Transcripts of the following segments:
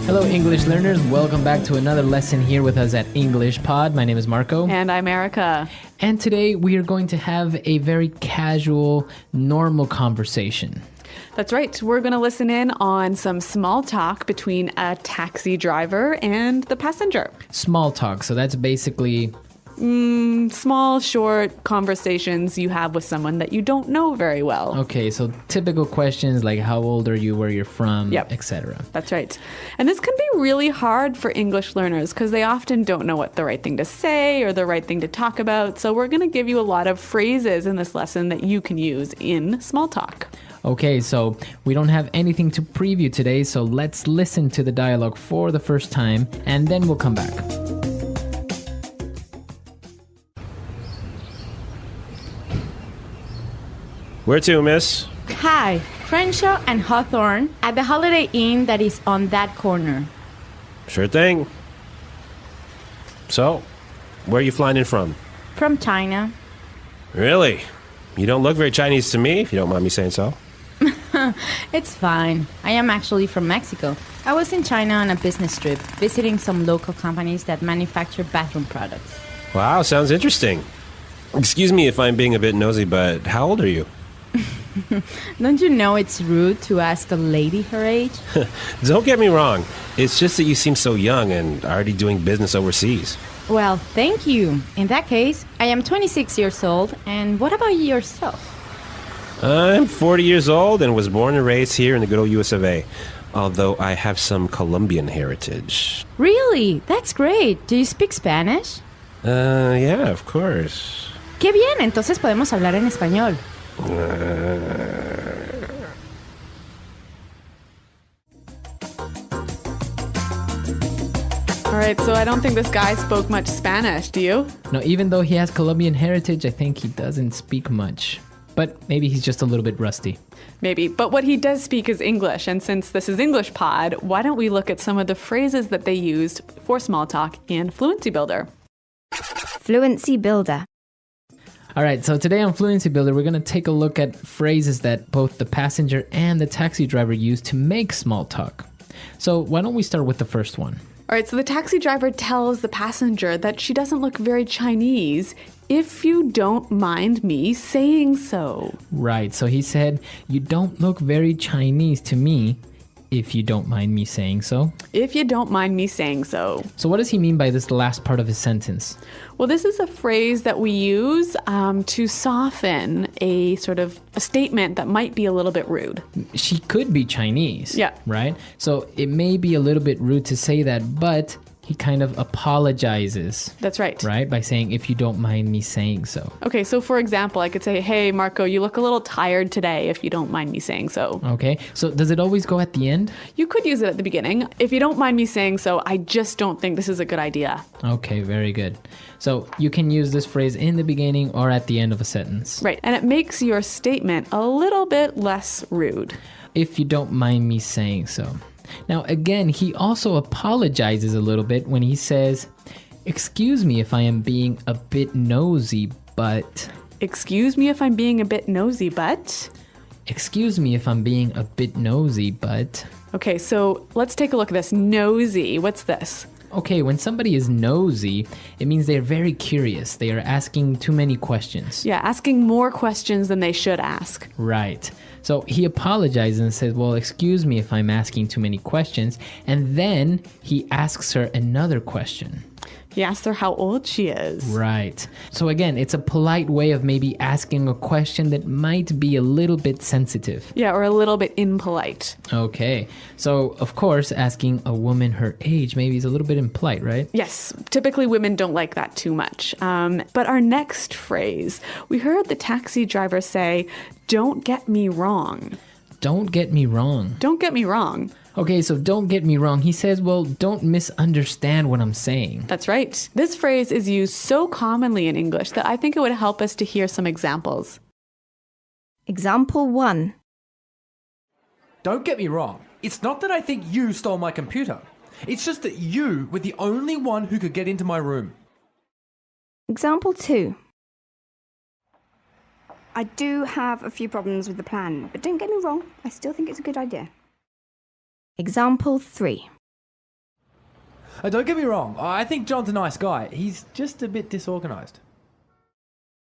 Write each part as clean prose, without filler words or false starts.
Hello, English learners. Welcome back to another lesson here with us at English Pod. My name is Marco. And I'm Erica. And today we are going to have a very casual, normal conversation. That's right. We're going to listen in on some small talk between a taxi driver and the passenger. Small talk. So that's basically... Small, short conversations you have with someone that you don't know very well. Okay, so typical questions like how old are you, where you're from, etc. That's right. And this can be really hard for English learners because they often don't know what the right thing to say or the right thing to talk about. So we're going to give you a lot of phrases in this lesson that you can use in small talk. Okay, so we don't have anything to preview today, so let's listen to the dialogue for the first time and then we'll come back. Where to, miss? Hi, Crenshaw and Hawthorne at the Holiday Inn that is on that corner. Sure thing. So, where are you flying in from? From China. Really? You don't look very Chinese to me, if you don't mind me saying so. It's fine. I am actually from Mexico. I was in China on a business trip, visiting some local companies that manufacture bathroom products. Wow, sounds interesting. Excuse me if I'm being a bit nosy, but how old are you? Don't you know it's rude to ask a lady her age? Don't get me wrong. It's just that you seem so young and already doing business overseas. Well, thank you. In that case, I am 26 years old. And what about yourself? I'm 40 years old and was born and raised here in the good old US of A. Although I have some Colombian heritage. Really? That's great. Do you speak Spanish? Yeah, of course. Qué bien, entonces podemos hablar en español. All right, so I don't think this guy spoke much Spanish, do you? No, even though he has Colombian heritage, I think he doesn't speak much. But maybe he's just a little bit rusty. Maybe, but what he does speak is English. And since this is English Pod, why don't we look at some of the phrases that they used for small talk in Fluency Builder? Fluency Builder. All right, so today on Fluency Builder, we're going to take a look at phrases that both the passenger and the taxi driver use to make small talk. So why don't we start with the first one? All right, so the taxi driver tells the passenger that she doesn't look very Chinese, if you don't mind me saying so. Right, so he said, you don't look very Chinese to me, if you don't mind me saying so. If you don't mind me saying so. So what does he mean by this last part of his sentence? Well, this is a phrase that we use to soften a sort of a statement that might be a little bit rude. She could be Chinese, Yeah. right? So it may be a little bit rude to say that, but he kind of apologizes. That's right. Right? By saying, if you don't mind me saying so. Okay, so for example, I could say, hey, Marco, you look a little tired today, if you don't mind me saying so. Okay, so does it always go at the end? You could use it at the beginning. If you don't mind me saying so, I just don't think this is a good idea. Okay, very good. So you can use this phrase in the beginning or at the end of a sentence. Right, and it makes your statement a little bit less rude. If you don't mind me saying so. Now, again, he also apologizes a little bit when he says, excuse me if I am being a bit nosy, but... Excuse me if I'm being a bit nosy, but... Excuse me if I'm being a bit nosy, but... Okay, so let's take a look at this. Nosy, what's this? Okay, when somebody is nosy, it means they're very curious. They are asking too many questions. Yeah, asking more questions than they should ask. Right. So he apologizes and says, well, excuse me if I'm asking too many questions. And then he asks her another question. He asks her how old she is. Right. So again, it's a polite way of maybe asking a question that might be a little bit sensitive. Yeah, or a little bit impolite. Okay. So, of course, asking a woman her age maybe is a little bit impolite, right? Yes, typically women don't like that too much. But our next phrase, we heard the taxi driver say, don't get me wrong. Don't get me wrong. Don't get me wrong. Okay, so don't get me wrong. He says, well, don't misunderstand what I'm saying. That's right. This phrase is used so commonly in English that I think it would help us to hear some examples. Example 1. Don't get me wrong. It's not that I think you stole my computer. It's just that you were the only one who could get into my room. Example 2. I do have a few problems with the plan, but don't get me wrong, I still think it's a good idea. Example 3. Don't get me wrong. I think John's a nice guy. He's just a bit disorganized.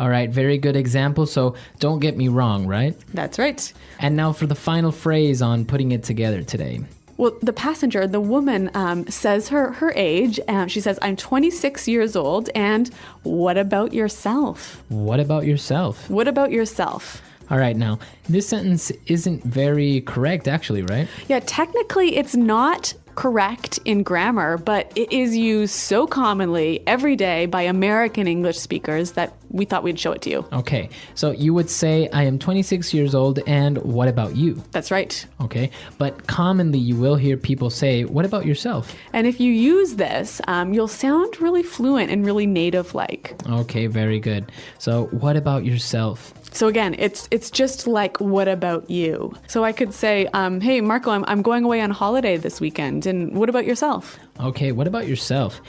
All right, very good example. So don't get me wrong, right? That's right. And now for the final phrase on putting it together today. Well, the passenger, the woman, says her age. She says, I'm 26 years old. And what about yourself? What about yourself? What about yourself? All right, now, this sentence isn't very correct, actually, right? Yeah, technically it's not correct in grammar, but it is used so commonly every day by American English speakers that we thought we'd show it to you. Okay, so you would say, I am 26 years old, and what about you? That's right. Okay, but commonly you will hear people say, what about yourself? And if you use this, you'll sound really fluent and really native-like. Okay, very good. So what about yourself? So again, it's just like, what about you? So I could say, hey, Marco, I'm going away on holiday this weekend. And what about yourself? Okay, what about yourself?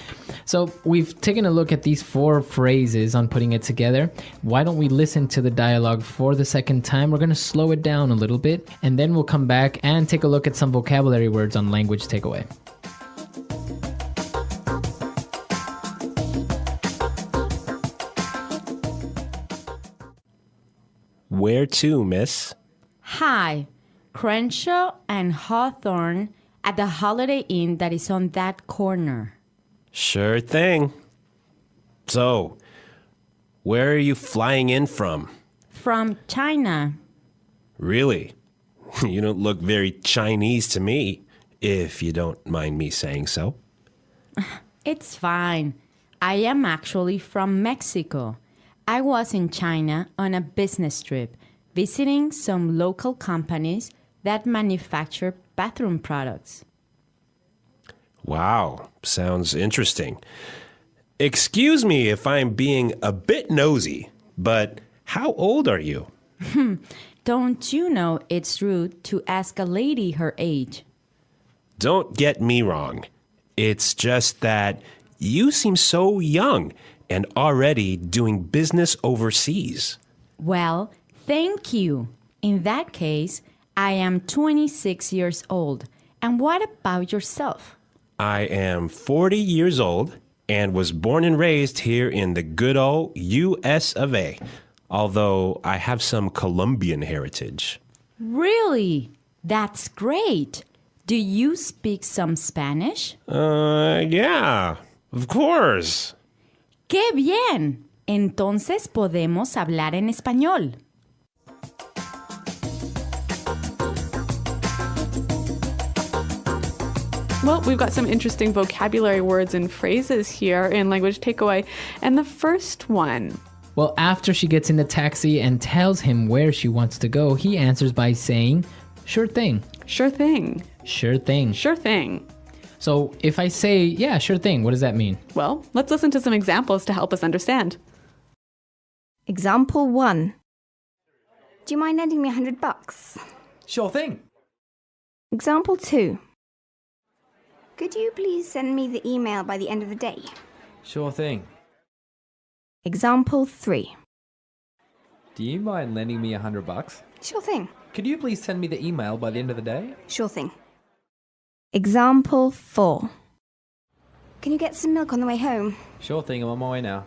So we've taken a look at these 4 phrases on putting it together. Why don't we listen to the dialogue for the second time? We're going to slow it down a little bit, and then we'll come back and take a look at some vocabulary words on Language Takeaway. Where to, miss? Hi, Crenshaw and Hawthorne at the Holiday Inn that is on that corner. Sure thing. So, where are you flying in from? From China. Really? You don't look very Chinese to me, if you don't mind me saying so. It's fine. I am actually from Mexico. I was in China on a business trip, visiting some local companies that manufacture bathroom products. Wow, sounds interesting. Excuse me if I'm being a bit nosy, but how old are you? Don't you know it's rude to ask a lady her age? Don't get me wrong. It's just that you seem so young and already doing business overseas. Well, thank you. In that case, I am 26 years old. And what about yourself? I am 40 years old and was born and raised here in the good old US of A, although I have some Colombian heritage. Really? That's great. Do you speak some Spanish? Yeah, of course. ¡Qué bien! Entonces podemos hablar en español. Well, we've got some interesting vocabulary words and phrases here in Language Takeaway. And the first one. Well, after she gets in the taxi and tells him where she wants to go, he answers by saying, sure thing. Sure thing. Sure thing. Sure thing. So if I say, yeah, sure thing, what does that mean? Well, let's listen to some examples to help us understand. Example 1. Do you mind lending me $100? Sure thing. Example 2. Could you please send me the email by the end of the day? Sure thing. Example 3. Do you mind lending me $100? Sure thing. Could you please send me the email by the end of the day? Sure thing. Example 4. Can you get some milk on the way home? Sure thing, I'm on my way now.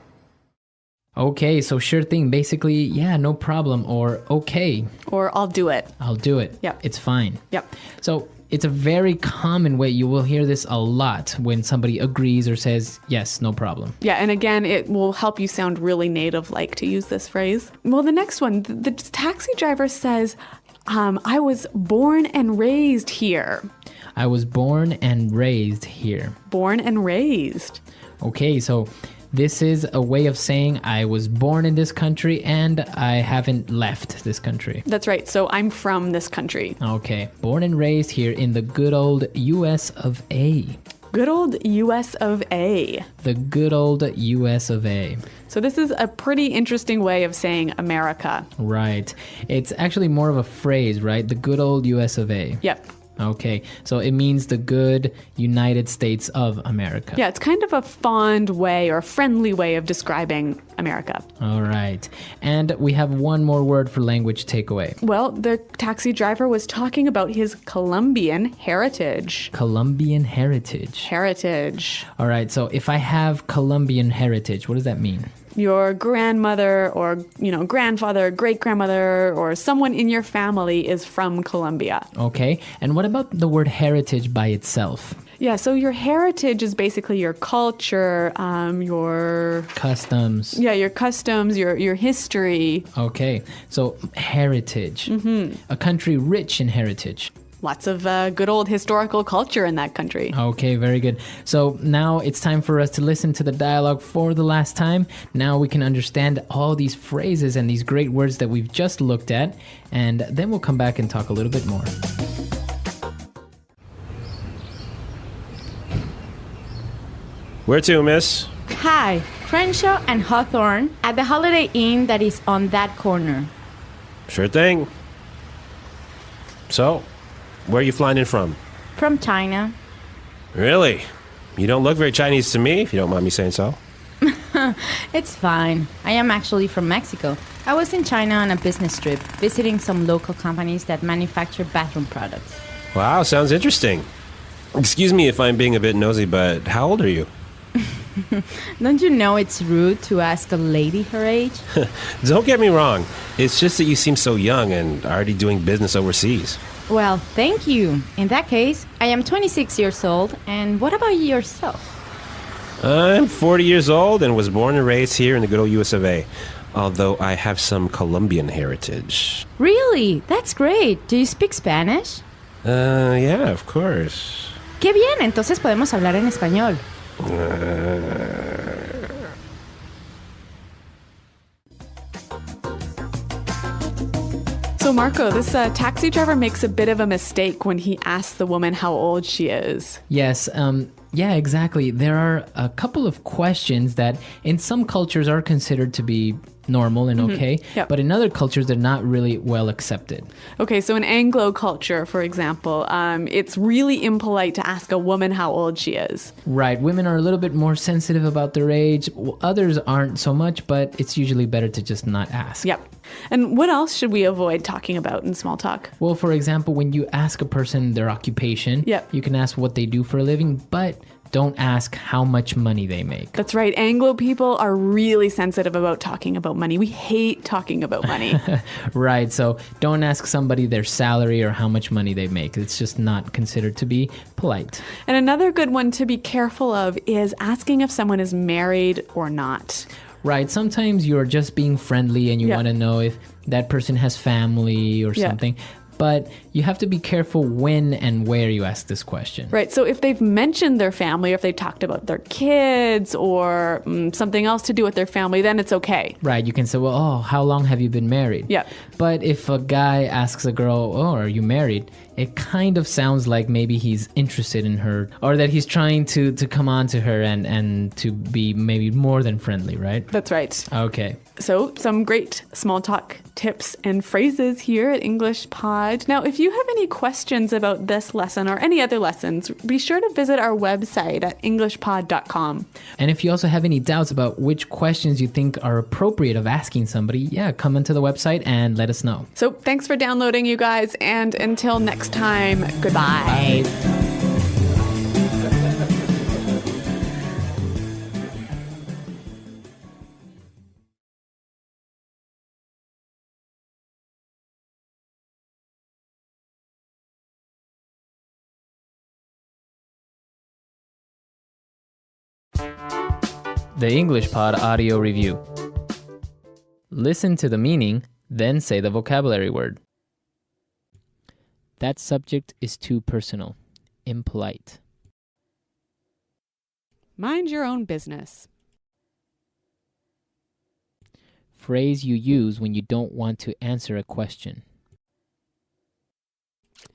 Okay, so sure thing, basically, yeah, no problem, or okay, Or I'll do it. I'll do it. Yep. It's fine. Yep. So it's a very common way. You will hear this a lot when somebody agrees or says, yes, no problem. Yeah, and again, it will help you sound really native-like to use this phrase. Well, the next one, the taxi driver says, I was born and raised here. I was born and raised here. Born and raised. Okay, so this is a way of saying I was born in this country and I haven't left this country. That's right. So I'm from this country. Okay, born and raised here in the good old US of A. Good old US of A. The good old US of A. So this is a pretty interesting way of saying America. Right. It's actually more of a phrase, right? The good old US of A. Yep. Okay, so it means the good United States of America. Yeah, it's kind of a fond way or friendly way of describing America. All right. And we have one more word for language takeaway. Well, the taxi driver was talking about his Colombian heritage. Colombian heritage. Heritage. All right, so if I have Colombian heritage, what does that mean? Your grandmother or, grandfather, great-grandmother, or someone in your family is from Colombia. Okay, and what about the word heritage by itself? Yeah, so your heritage is basically your culture, your Customs. your customs, your history. Okay, so heritage. A country rich in heritage. Lots of good old historical culture in that country. Okay, very good. So now it's time for us to listen to the dialogue for the last time. Now we can understand all these phrases and these great words that we've just looked at, and then we'll come back and talk a little bit more. Where to, miss? Hi, Crenshaw and Hawthorne at the Holiday Inn that is on that corner. Sure thing. So, where are you flying in from? From China. Really? You don't look very Chinese to me, if you don't mind me saying so. It's fine. I am actually from Mexico. I was in China on a business trip, visiting some local companies that manufacture bathroom products. Wow, sounds interesting. Excuse me if I'm being a bit nosy, but how old are you? Don't you know it's rude to ask a lady her age? Don't get me wrong. It's just that you seem so young and already doing business overseas. Well, thank you. In that case, I am 26 years old. And what about yourself? I'm 40 years old and was born and raised here in the good old US of A. Although I have some Colombian heritage. Really? That's great. Do you speak Spanish? Yeah, of course. Qué bien, entonces podemos hablar en español. So, Marco, this taxi driver makes a bit of a mistake when he asks the woman how old she is. Yes, yeah, exactly. There are a couple of questions that in some cultures are considered to be normal and okay, Yep. but in other cultures they're not really well accepted. Okay, so in Anglo culture, for example, it's really impolite to ask a woman how old she is. Right, women are a little bit more sensitive about their age. Others aren't so much, but it's usually better to just not ask. Yep. And what else should we avoid talking about in small talk? Well, for example, when you ask a person their occupation, Yep. you can ask what they do for a living, but don't ask how much money they make. That's right. Anglo people are really sensitive about talking about money. We hate talking about money. Right, so don't ask somebody their salary or how much money they make. It's just not considered to be polite. And another good one to be careful of is asking if someone is married or not. Right, sometimes you're just being friendly and you Yeah. want to know if that person has family or Yeah. something. But you have to be careful when and where you ask this question. Right. So if they've mentioned their family, or if they talked about their kids or something else to do with their family, then it's okay. Right, you can say, well, oh, how long have you been married? Yeah. But if a guy asks a girl, oh, are you married? It kind of sounds like maybe he's interested in her or that he's trying to come on to her and to be maybe more than friendly, right? That's right. Okay. So some great small talk tips and phrases here at English Pod. Now, if you have any questions about this lesson or any other lessons, be sure to visit our website at englishpod.com. And if you also have any doubts about which questions you think are appropriate of asking somebody, yeah, come into the website and let us know. So thanks for downloading, you guys, and until next time, goodbye. The English Pod Audio Review. Listen to the meaning, then say the vocabulary word. That subject is too personal. Impolite. Mind your own business. Phrase you use when you don't want to answer a question.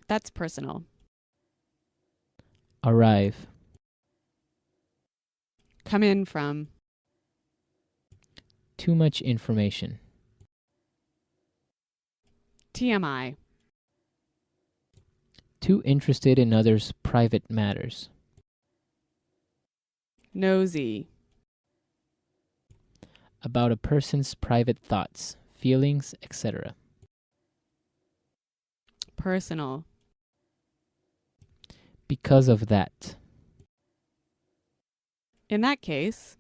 That's personal. Arrive. Come in from. Too much information. TMI. Too interested in others' private matters. Nosy. About a person's private thoughts, feelings, etc. Personal. Because of that. In that case.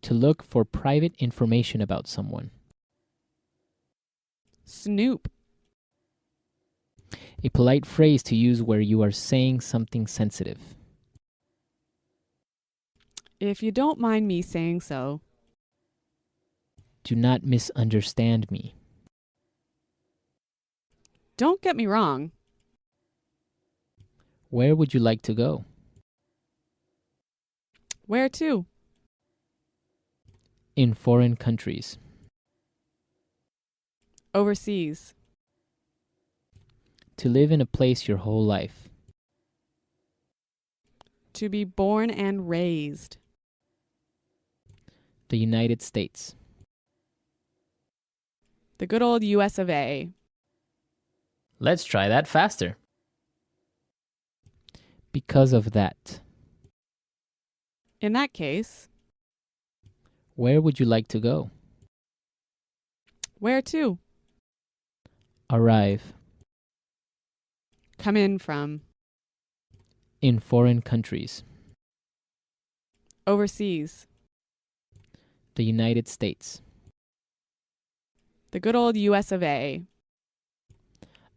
To look for private information about someone. Snoop. A polite phrase to use where you are saying something sensitive. If you don't mind me saying so. Do not misunderstand me. Don't get me wrong. Where would you like to go? Where to? In foreign countries. Overseas. To live in a place your whole life. To be born and raised. The United States. The good old US of A. Let's try that faster. Because of that. In that case. Where would you like to go? Where to? Arrive. Come in from. In foreign countries. Overseas. The United States. The good old US of A.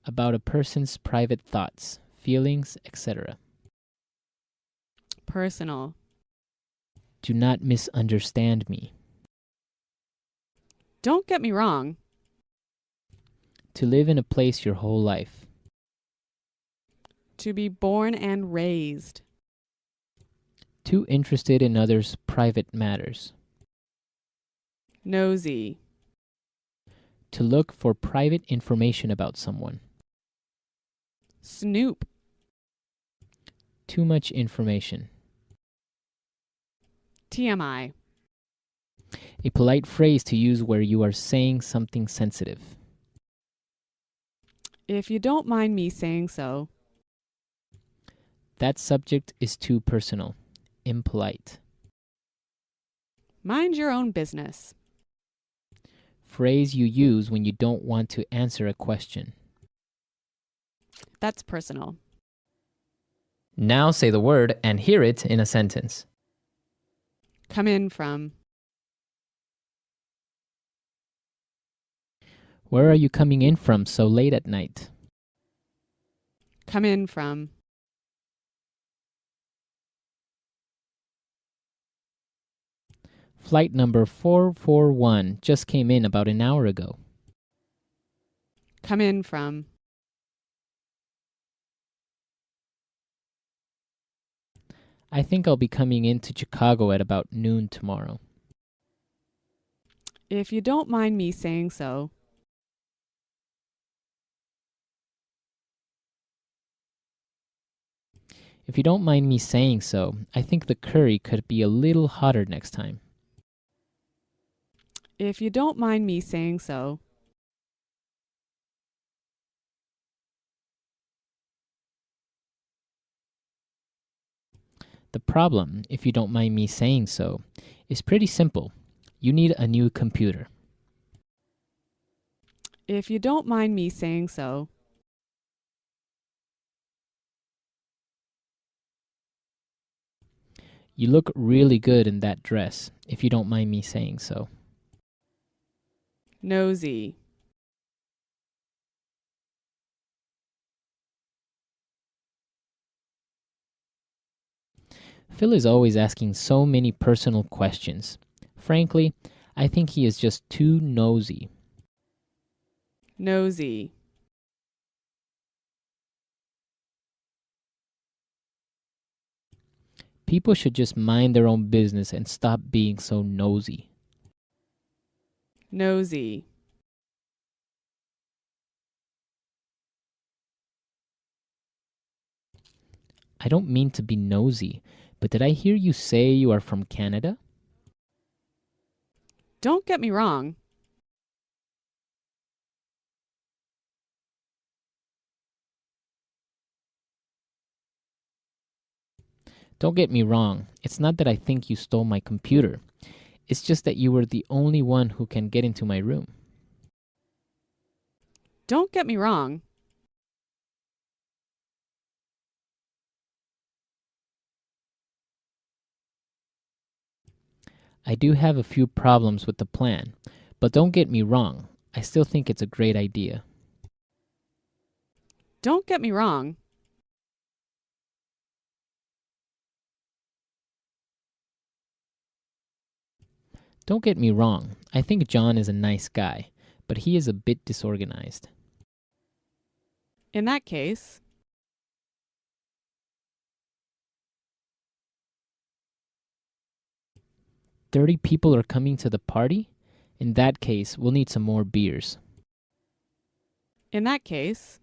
About a person's private thoughts, feelings, etc. Personal. Do not misunderstand me. Don't get me wrong. To live in a place your whole life. To be born and raised. Too interested in others' private matters. Nosy. To look for private information about someone. Snoop. Too much information. TMI. A polite phrase to use where you are saying something sensitive. If you don't mind me saying so. That subject is too personal, impolite. Mind your own business. Phrase you use when you don't want to answer a question. That's personal. Now say the word and hear it in a sentence. Come in from. Where are you coming in from so late at night? Come in from. Flight number 441 just came in about an hour ago. Come in from. I think I'll be coming into Chicago at about noon tomorrow. If you don't mind me saying so. If you don't mind me saying so, I think the curry could be a little hotter next time. If you don't mind me saying so. The problem, if you don't mind me saying so, is pretty simple. You need a new computer. If you don't mind me saying so. You look really good in that dress, if you don't mind me saying so. Nosy. Phil is always asking so many personal questions. Frankly, I think he is just too nosy. Nosy. People should just mind their own business and stop being so nosy. Nosy. I don't mean to be nosy, but did I hear you say you are from Canada? Don't get me wrong. Don't get me wrong. It's not that I think you stole my computer. It's just that you were the only one who can get into my room. Don't get me wrong. I do have a few problems with the plan, but don't get me wrong. I still think it's a great idea. Don't get me wrong. Don't get me wrong. I think John is a nice guy, but he is a bit disorganized. In that case, 30 people are coming to the party? In that case, we'll need some more beers. in that case,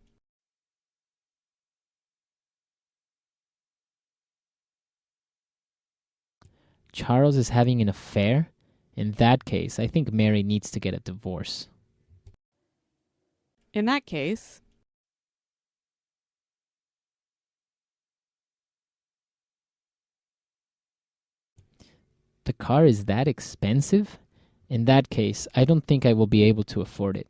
Charles is having an affair? In that case, I think Mary needs to get a divorce. in that case, The car is that expensive? In that case, I don't think I will be able to afford it.